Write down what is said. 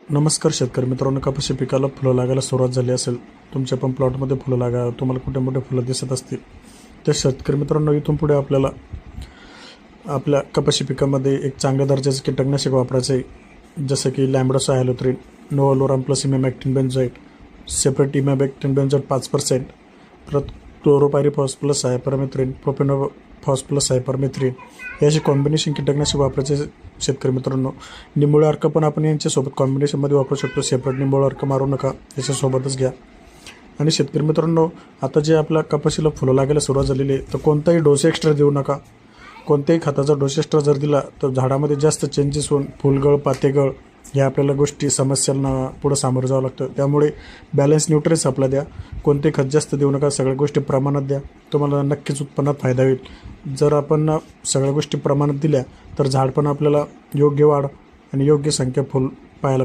नमस्कार शेतकरी मित्रांनो, कपाशी पिकाला फुलं लागायला सुरुवात झाली असेल, तुमच्या पण प्लॉटमध्ये फुलं लागा, तुम्हाला कुठे मोठे फुलं दिसत असतील तर शेतकरी मित्रांनो, इथून पुढे आपल्याला आपल्या कपाशी पिकामध्ये एक चांगल्या दर्जाचं कीटकनाशक वापरायचं आहे. जसं की lambdacyhalothrin, novaluron plus emamectin benzoate, separate emamectin benzoate 5%, परत chlorpyrifos plus cypermethrin, profenofos plus cypermethrin हे असे कॉम्बिनेशन कीटकनाशक वापरायचे शेतकरी मित्रांनो. निंबोळी अर्क पण आपण यांच्यासोबत कॉम्बिनेशनमध्ये वापरू शकतो. सेपरेट निंबोळी अर्क मारू नका, याच्यासोबतच घ्या. आणि शेतकरी मित्रांनो, आता जे आपल्या कपाशीला फुलं लागायला सुरुवात झालेली आहे, तर कोणताही डोस एक्स्ट्रा देऊ नका. कोणत्याही खताचा डोस एक्स्ट्रा जर दिला तर झाडामध्ये जास्त चेंजेस होऊन फुलगळ, पातेगळ ह्या आपल्याला गोष्टी समस्यांना पुढं सामोरं जावं लागतं. त्यामुळे बॅलन्स न्यूट्रियन्स आपला द्या. कोणते खत जास्त देऊ नका, सगळ्या गोष्टी प्रमाणात द्या. तुम्हाला नक्कीच उत्पन्नात फायदा होईल. जर आपण सगळ्या गोष्टी प्रमाणात दिल्या तर झाड पण आपल्याला योग्य वाढ आणि योग्य संख्या फुल